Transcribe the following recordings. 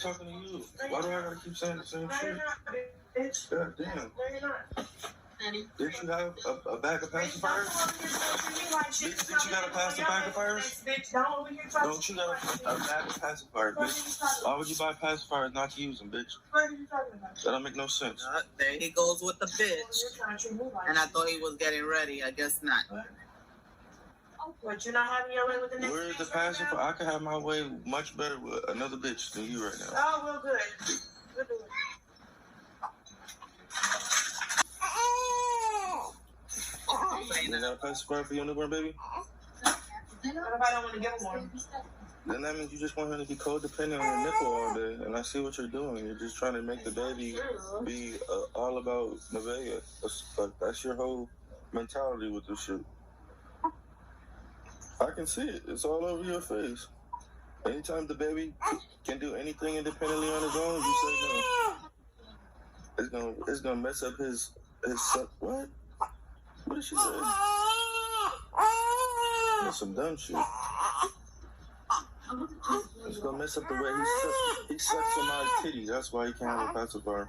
talking to you. Why do I gotta keep saying the same shit? God damn. No, you're not. Did you have a bag of pacifiers? Did you got a bag of pacifiers? Don't you got a bag of pacifiers, bitch? Why would you buy pacifiers not to use them, bitch? That don't make no sense. There he goes with the bitch. And I thought he was getting ready. I guess not. But you're not having your way with the next. Where's the pacifier? I could have my way much better with another bitch than you right now. Oh, well, good. We'll do it. You got a pacifier for your newborn baby? Nobody don't want to get one. Then that means you just want her to be codependent on your nipple all day. And I see what you're doing. You're just trying to make the baby be all about Nevaeh. That's your whole mentality with this shit. I can see it. It's all over your face. Anytime the baby can do anything independently on his own, you say no. It's gonna mess up his what? What did she say? That's some dumb shit. It's gonna mess up the way he sucks on my titties. That's why he can't have a pacifier.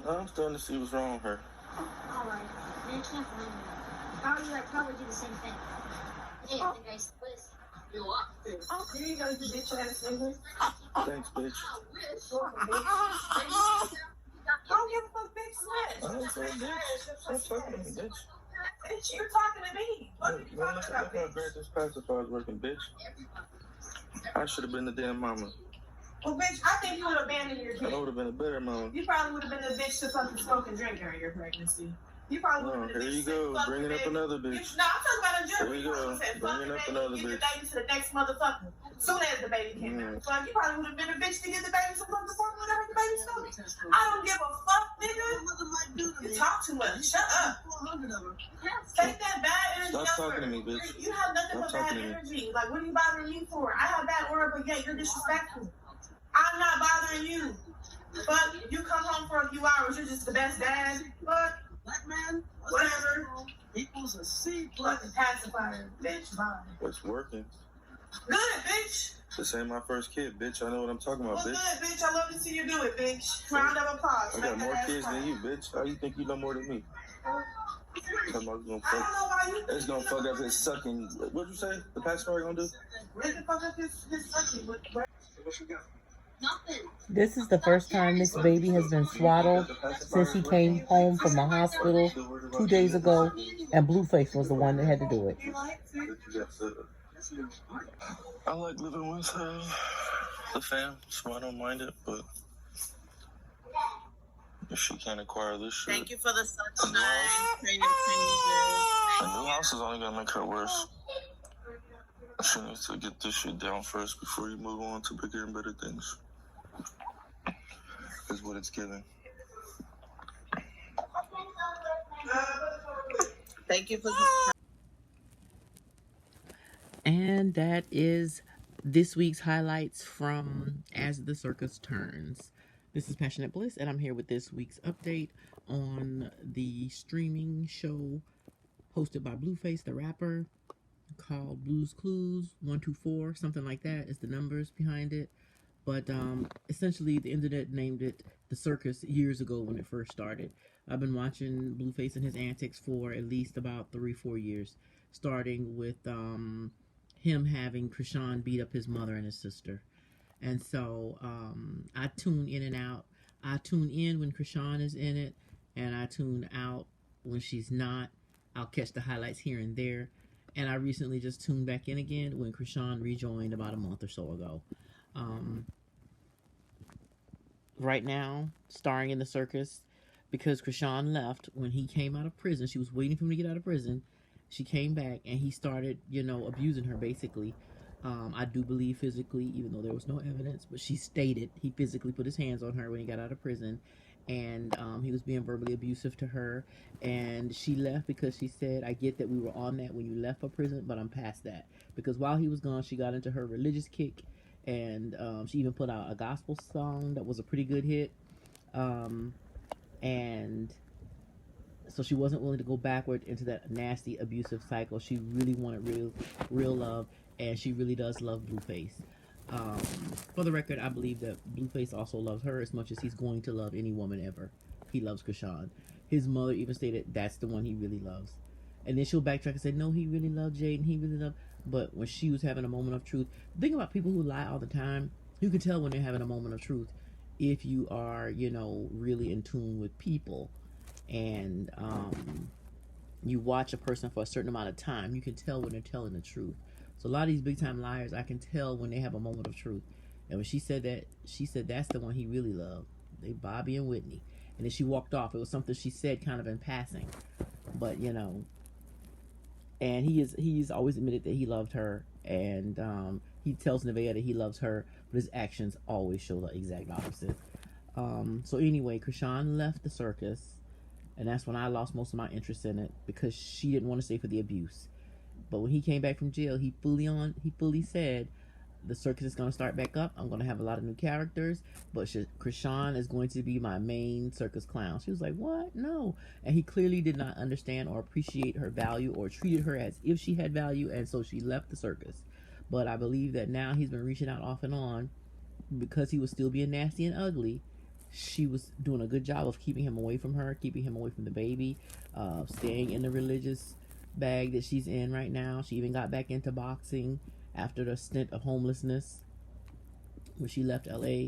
I'm starting to see what's wrong with her. Alright, man, can't blame me. If I were you, I'd probably do the same thing. Hey, I think I split. Here you go, you bitch ass nigga. Thanks, bitch. I don't give a fuck, bitch. I don't say bitch. Stop talking to me, bitch. Bitch, you're talking to me. What are you talking Look about, how great this pacifier is working, bitch. I should have been the damn mama. Well, bitch, I think you would have abandoned your kid. I would have been a better mama. You probably would have been the bitch to fucking smoke and drink during your pregnancy. You probably would have been here the you bitch go, bringing up another bitch. No, I'm talking about a Here jury. you go, bringing up another Give the bitch. baby to the next motherfucker. Soon as the baby came out. So you probably would have been a bitch to get the baby some motherfucker whenever the baby's coming. I don't give a fuck, nigga. You talk too much. Shut up. Take that bad energy. Stop talking to me, bitch. You have nothing but bad energy. Like, what are you bothering me for? I have bad aura, but yet you're disrespectful. I'm not bothering you. But you come home for a few hours, you're just the best dad. But black man, whatever. Equals a C plus pacifier. Bitch, bye. It's working. Good, bitch. This ain't my first kid, bitch. I know what I'm talking about, Well, bitch. good, bitch. I love to see you do it, bitch. Round of applause. I got more kids than you, bitch. How you think you know more than me? It's gonna fuck up his sucking. What'd you say? The pacifier gonna do? It's gonna fuck up his sucking. What you got? This is the first time this baby has been swaddled since he came home from the hospital 2 days ago, and Blueface was the one that had to do it. I like living with the fam, so I don't mind it, but if she can't acquire this shit. Thank you for the sunshine. The new house is only gonna make her worse. She needs to get this shit down first before you move on to bigger and better things. Is what it's giving. Thank you for And that is this week's highlights from As the Circus Turns. This is Passionate Bliss, and I'm here with this week's update on the streaming show hosted by Blueface, the rapper, called Blue's Clues 124, something like that is the numbers behind it. But essentially, the internet named it The Circus years ago when it first started. I've been watching Blueface and his antics for at least about 3-4 years, starting with him having Krishan beat up his mother and his sister. And so I tune in and out. I tune in when Krishan is in it, and I tune out when she's not. I'll catch the highlights here and there. And I recently just tuned back in again when Krishan rejoined about a month or so ago. Right now, starring in the circus, because Krishan left when he came out of prison. She was waiting for him to get out of prison. She came back, and he started, abusing her, basically. I do believe physically, even though there was no evidence, but she stated he physically put his hands on her when he got out of prison, and he was being verbally abusive to her, and she left because she said, I get that we were on that when you left for prison, but I'm past that. Because while he was gone, she got into her religious kick, and she even put out a gospel song that was a pretty good hit, and so she wasn't willing to go backward into that nasty abusive cycle. She really wanted real love, and she really does love Blueface. Um, for the record, I believe that Blueface also loves her as much as he's going to love any woman ever. He loves Krishan. His mother even stated that's the one he really loves. And then she'll backtrack and say, no, he really loved Jaden. He really loved. But when she was having a moment of truth, think about people who lie all the time. You can tell when they're having a moment of truth if you are, really in tune with people. And you watch a person for a certain amount of time, you can tell when they're telling the truth. So a lot of these big time liars, I can tell when they have a moment of truth. And when she said that, she said that's the one he really loved. They Bobby and Whitney. And then she walked off. It was something she said kind of in passing. But and he's always admitted that he loved her, and he tells Nevaeh that he loves her, but his actions always show the exact opposite. So anyway, Krishan left the circus, and that's when I lost most of my interest in it, because she didn't want to stay for the abuse. But when he came back from jail, he fully said, the circus is going to start back up. I'm going to have a lot of new characters, but Krishan is going to be my main circus clown. She was like, what? No. And he clearly did not understand or appreciate her value, or treated her as if she had value, and so she left the circus. But I believe that now he's been reaching out off and on, because he was still being nasty and ugly. She was doing a good job of keeping him away from her, keeping him away from the baby, staying in the religious bag that she's in right now. She even got back into boxing after the stint of homelessness when she left LA,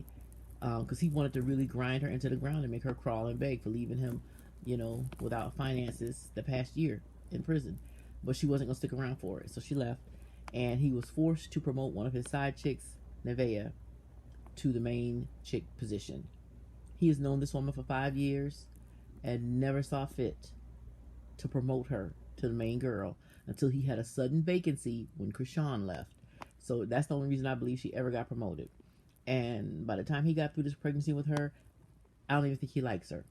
because he wanted to really grind her into the ground and make her crawl and beg for leaving him, without finances the past year in prison. But she wasn't going to stick around for it, so she left, and he was forced to promote one of his side chicks, Nevaeh, to the main chick position. He has known this woman for 5 years and never saw fit to promote her to the main girl until he had a sudden vacancy when Krishan left. So that's the only reason I believe she ever got promoted. And by the time he got through this pregnancy with her, I don't even think he likes her.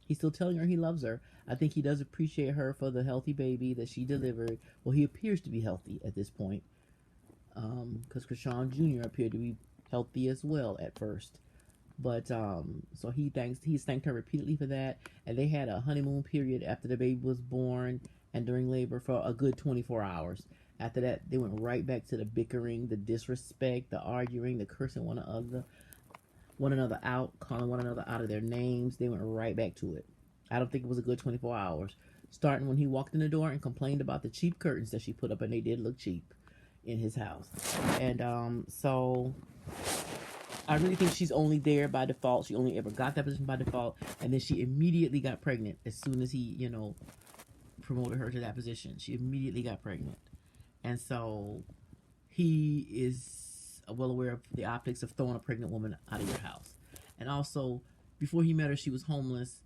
He's still telling her he loves her. I think he does appreciate her for the healthy baby that she delivered. Well, he appears to be healthy at this point, because Krishan Jr. appeared to be healthy as well at first. But so he's thanked her repeatedly for that. And they had a honeymoon period after the baby was born and during labor for a good 24 hours. After that, they went right back to the bickering, the disrespect, the arguing, the cursing one another out, calling one another out of their names. They went right back to it. I don't think it was a good 24 hours. Starting when he walked in the door and complained about the cheap curtains that she put up, and they did look cheap in his house. And so I really think she's only there by default. She only ever got that position by default, and then she immediately got pregnant as soon as he, promoted her to that position. She immediately got pregnant. And so he is well aware of the optics of throwing a pregnant woman out of your house. And also, before he met her, she was homeless.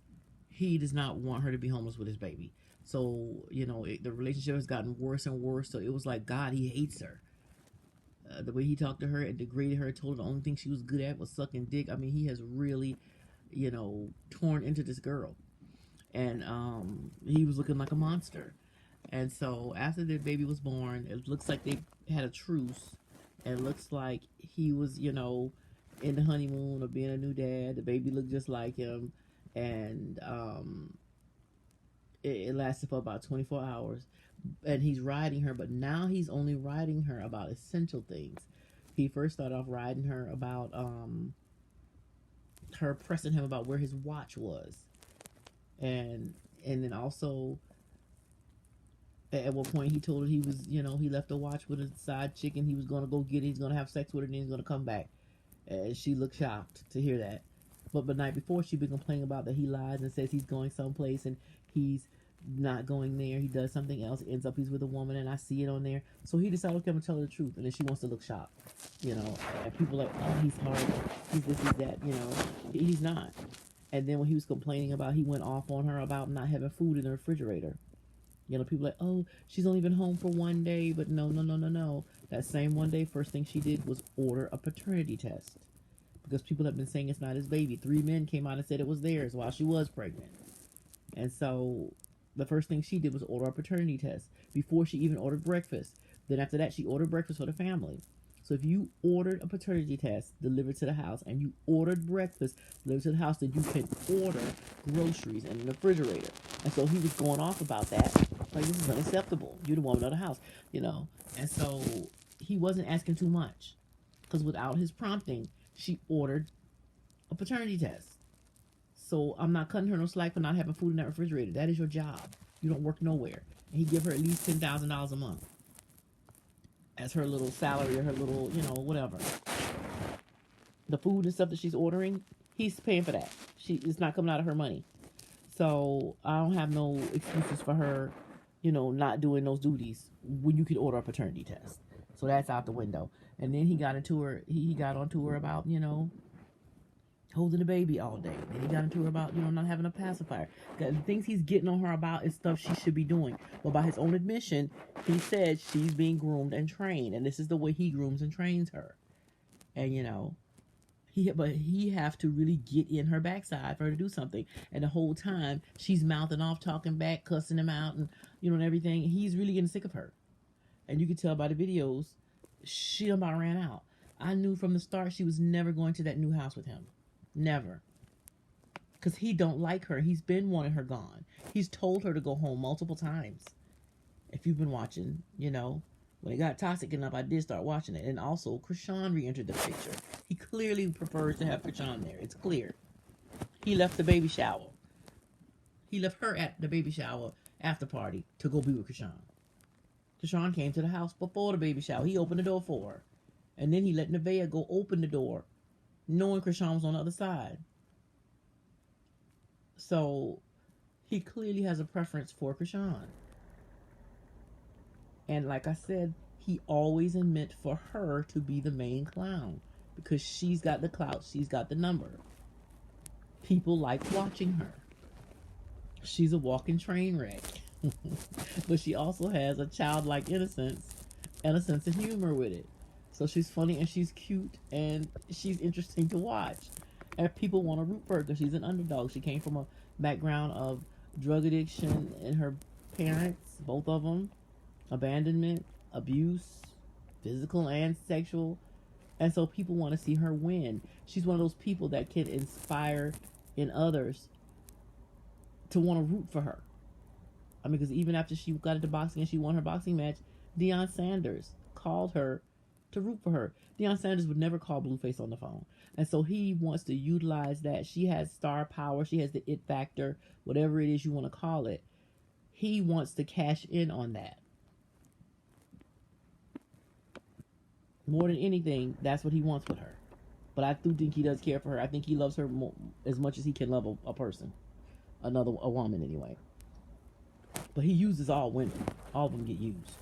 He does not want her to be homeless with his baby. So, the relationship has gotten worse and worse. So it was like, God, he hates her. The way he talked to her and degraded her, told her the only thing she was good at was sucking dick. I mean, he has really, torn into this girl. And he was looking like a monster. And so after their baby was born, it looks like they had a truce. And it looks like he was, in the honeymoon of being a new dad. The baby looked just like him. And it lasted for about 24 hours. And he's riding her, but now he's only riding her about essential things. He first started off riding her about her pressing him about where his watch was. And then also at one point he told her he was, he left a watch with a side chick and he was going to go get it. He's going to have sex with her and then he's going to come back. And she looked shocked to hear that. But the night before, she'd been complaining about that he lies and says he's going someplace and he's not going there. He does something else. Ends up he's with a woman and I see it on there. So he decided, okay, I'm going to tell her the truth. And then she wants to look shocked, And people are like, oh, he's horrible. He's this, he's that, He's not. And then when he was complaining about, he went off on her about not having food in the refrigerator. People like, oh, she's only been home for one day. But no. That same one day, first thing she did was order a paternity test. Because people have been saying it's not his baby. 3 men came out and said it was theirs while she was pregnant. And so the first thing she did was order a paternity test before she even ordered breakfast. Then after that, she ordered breakfast for the family. So if you ordered a paternity test delivered to the house and you ordered breakfast delivered to the house, then you can order groceries in the refrigerator. And so he was going off about that. Like, this is unacceptable. You're the woman of the house, you know. And so he wasn't asking too much. Because without his prompting, she ordered a paternity test. So I'm not cutting her no slack for not having food in that refrigerator. That is your job. You don't work nowhere. And he give her at least $10,000 a month as her little salary or her little, you know, whatever. The food and stuff that she's ordering, he's paying for that. It's not coming out of her money. So I don't have no excuses for her, you know, not doing those duties when you could order a paternity test. So that's out the window. And then he got into her. He got onto her about, you know, holding the baby all day. Then he got into her about, you know, not having a pacifier. The things he's getting on her about is stuff she should be doing. Well, by his own admission, he said she's being groomed and trained, and this is the way he grooms and trains her. And you know, he have to really get in her backside for her to do something. And the whole time she's mouthing off, talking back, cussing him out, and you know, and everything. He's really getting sick of her, and you can tell by the videos. She about ran out. I knew from the start she was never going to that new house with him. Never. Because he don't like her. He's been wanting her gone. He's told her to go home multiple times. If you've been watching, you know, when it got toxic enough, I did start watching it. And also, Krishan re-entered the picture. He clearly prefers to have Krishan there. It's clear. He left the baby shower. He left her at the baby shower after party to go be with Krishan. Krishan came to the house before the baby shower. He opened the door for her. And then he let Nevaeh go open the door, knowing Krishan was on the other side. So he clearly has a preference for Krishan. And like I said, he always meant for her to be the main clown because she's got the clout, she's got the number. People like watching her. She's a walking train wreck. But she also has a childlike innocence and a sense of humor with it. So she's funny and she's cute and she's interesting to watch. And people want to root for her because she's an underdog. She came from a background of drug addiction and her parents, both of them, abandonment, abuse, physical and sexual. And so people want to see her win. She's one of those people that can inspire in others to want to root for her. I mean, because even after she got into boxing and she won her boxing match, Deion Sanders called her to root for her. Deion Sanders would never call Blueface on the phone. And so he wants to utilize that. She has star power. She has the it factor, whatever it is you want to call it. He wants to cash in on that. More than anything, that's what he wants with her. But I do think he does care for her. I think he loves her as much as he can love a person. A woman anyway. But he uses all women. All of them get used.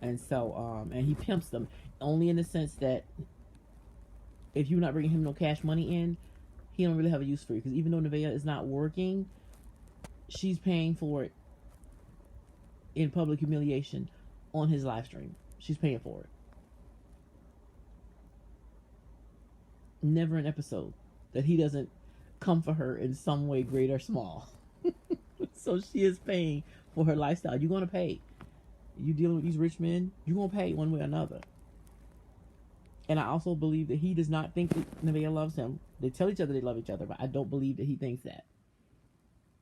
And so, and he pimps them only in the sense that if you're not bringing him no cash money in, he don't really have a use for you. Because even though Nevaeh is not working, she's paying for it in public humiliation on his live stream. She's paying for it. Never an episode that he doesn't come for her in some way, great or small. So she is paying for her lifestyle. You're going to pay. You dealing with these rich men, you're going to pay one way or another. And I also believe that he does not think that Nevaeh loves him. They tell each other they love each other, but I don't believe that he thinks that.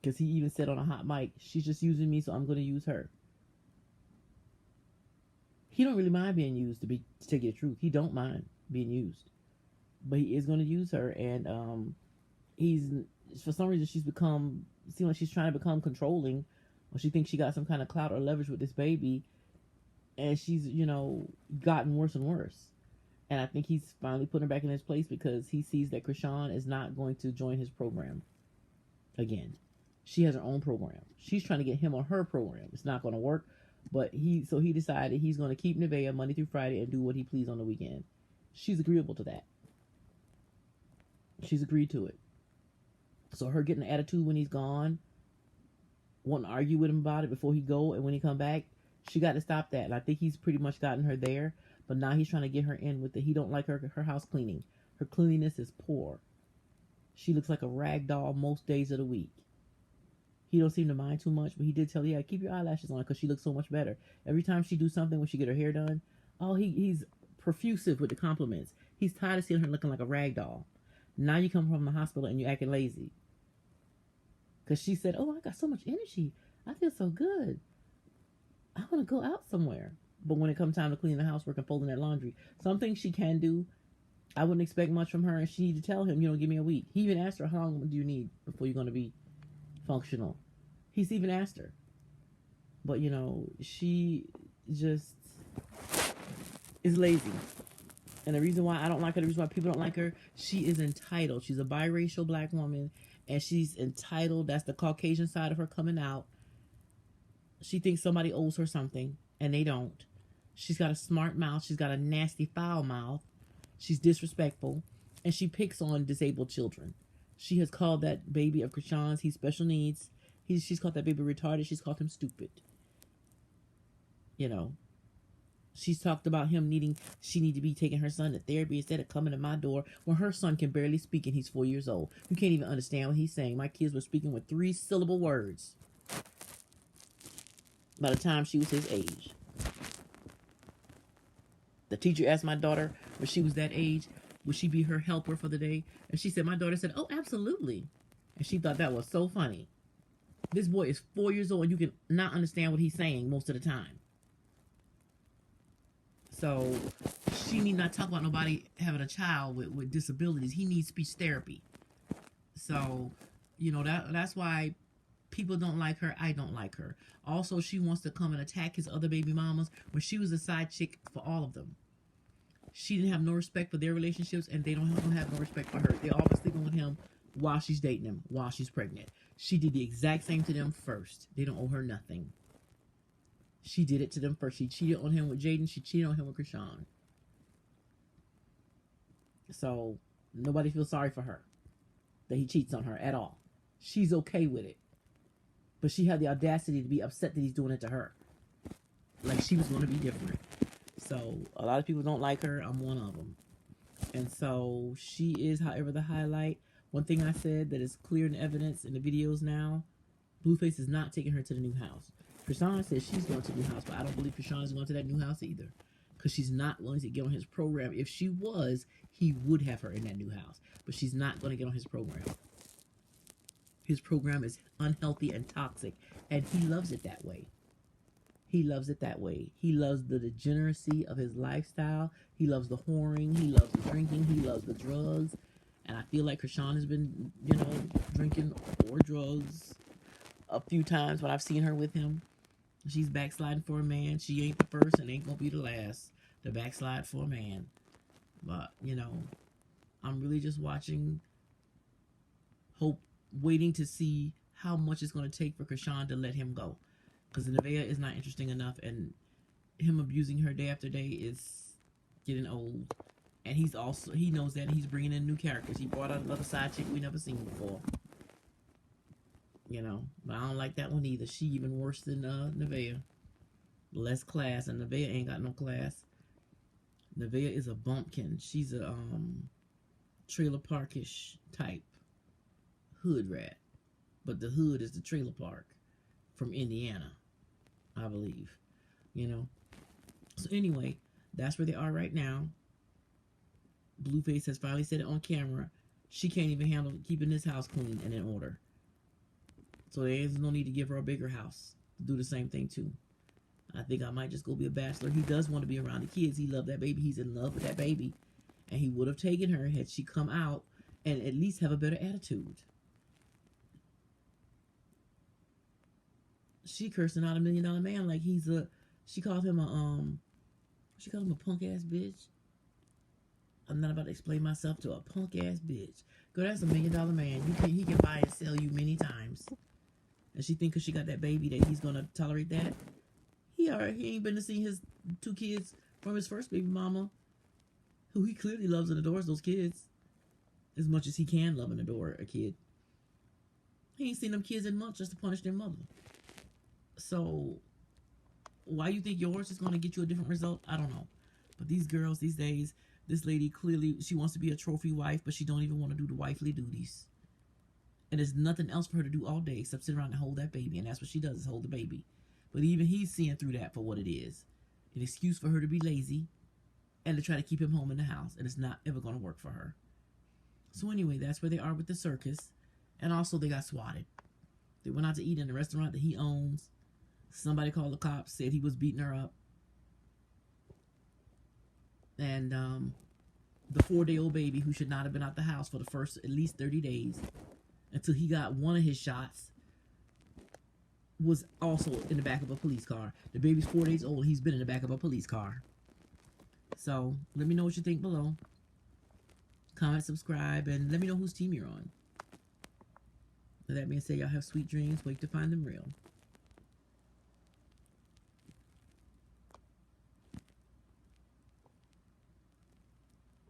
Because he even said on a hot mic, she's just using me, so I'm going to use her. He don't really mind being used, to tell you the truth. He don't mind being used. But he is going to use her, and he's, for some reason, seems like she's trying to become controlling, or she thinks she got some kind of clout or leverage with this baby, and she's, you know, gotten worse and worse. And I think he's finally putting her back in his place because he sees that Krishan is not going to join his program again. She has her own program. She's trying to get him on her program. It's not going to work, but he decided he's going to keep Nevaeh Monday through Friday and do what he please on the weekend. She's agreeable to that. She's agreed to it. So her getting an attitude when he's gone, wanting to argue with him about it before he go and when he come back, she got to stop that. And I think he's pretty much gotten her there. But now he's trying to get her in with it. He don't like her house cleaning. Her cleanliness is poor. She looks like a rag doll most days of the week. He don't seem to mind too much, but he did tell her, yeah, keep your eyelashes on because she looks so much better. Every time she do something when she get her hair done, he's profusive with the compliments. He's tired of seeing her looking like a rag doll. Now you come from the hospital and you're acting lazy. Because she said, oh, I got so much energy. I feel so good. I want to go out somewhere. But when it comes time to clean the housework and folding that laundry, some things she can do. I wouldn't expect much from her, and she need to tell him, give me a week. He even asked her, how long do you need before you're going to be functional? He's even asked her. But, she just is lazy. And the reason why I don't like her, the reason why people don't like her, she is entitled. She's a biracial black woman, and she's entitled. That's the Caucasian side of her coming out. She thinks somebody owes her something, and they don't. She's got a smart mouth. She's got a nasty, foul mouth. She's disrespectful, and she picks on disabled children. She has called that baby of Krishan's, he's special needs. She's called that baby retarded. She's called him stupid. She's talked about she need to be taking her son to therapy instead of coming to my door when her son can barely speak and he's 4 years old. You can't even understand what he's saying. My kids were speaking with 3-syllable words by the time she was his age. The teacher asked my daughter when she was that age, would she be her helper for the day? And she said, my daughter said, oh, absolutely. And she thought that was so funny. This boy is 4 years old and you can not understand what he's saying most of the time. So she need not talk about nobody having a child with disabilities. He needs speech therapy. So, that's why people don't like her. I don't like her. Also, she wants to come and attack his other baby mamas when she was a side chick for all of them. She didn't have no respect for their relationships, and they don't have no respect for her. They're always sleeping with him while she's dating him, while she's pregnant. She did the exact same to them first. They don't owe her nothing. She did it to them first. She cheated on him with Jaden. She cheated on him with Krishan. So nobody feels sorry for her that he cheats on her at all. She's okay with it. But she had the audacity to be upset that he's doing it to her. Like she was going to be different. So a lot of people don't like her. I'm one of them. And so she is, however, the highlight. One thing I said that is clear in evidence in the videos now, Blueface is not taking her to the new house. Krishan says she's going to the new house, but I don't believe Krishan is going to that new house either. Because she's not willing to get on his program. If she was, he would have her in that new house. But she's not going to get on his program. His program is unhealthy and toxic. And he loves it that way. He loves it that way. He loves the degeneracy of his lifestyle. He loves the whoring. He loves the drinking. He loves the drugs. And I feel like Krishan has been, drinking or drugs a few times when I've seen her with him. She's backsliding for a man. She ain't the first and ain't gonna be the last to backslide for a man. But, I'm really just watching, waiting to see how much it's going to take for Krishan to let him go. Because Nevaeh is not interesting enough, and him abusing her day after day is getting old. And he knows that, and he's bringing in new characters. He brought out another side chick we never seen before. But I don't like that one either. She even worse than Nevaeh. Less class, and Nevaeh ain't got no class. Nevaeh is a bumpkin. She's a trailer parkish type hood rat. But the hood is the trailer park from Indiana, I believe. So anyway, that's where they are right now. Blueface has finally said it on camera. She can't even handle keeping this house clean and in order. So there's no need to give her a bigger house to do the same thing too. I think I might just go be a bachelor. He does want to be around the kids. He loved that baby. He's in love with that baby. And he would have taken her had she come out and at least have a better attitude. She cursing out $1 million man like she called him a punk ass bitch. I'm not about to explain myself to a punk ass bitch. Girl, that's $1 million man. He can buy and sell you many times. And she think because she got that baby that he's gonna tolerate that. He ain't been to see his 2 kids from his first baby mama, who he clearly loves and adores those kids as much as he can love and adore a kid. He ain't seen them kids in months just to punish their mother. So why you think yours is gonna get you a different result? I don't know. But these girls these days, this lady clearly she wants to be a trophy wife, but she don't even want to do the wifely duties. And there's nothing else for her to do all day except sit around and hold that baby. And that's what she does, is hold the baby. But even he's seeing through that for what it is. An excuse for her to be lazy and to try to keep him home in the house. And it's not ever going to work for her. So anyway, that's where they are with the circus. And also they got swatted. They went out to eat in a restaurant that he owns. Somebody called the cops, said he was beating her up. And the 4-day-old baby, who should not have been out the house for the first at least 30 days until he got one of his shots, was also in the back of a police car. The baby's 4 days old. He's been in the back of a police car. So let me know what you think below. Comment, subscribe, and let me know whose team you're on. With that being said, y'all have sweet dreams. Wait to find them real.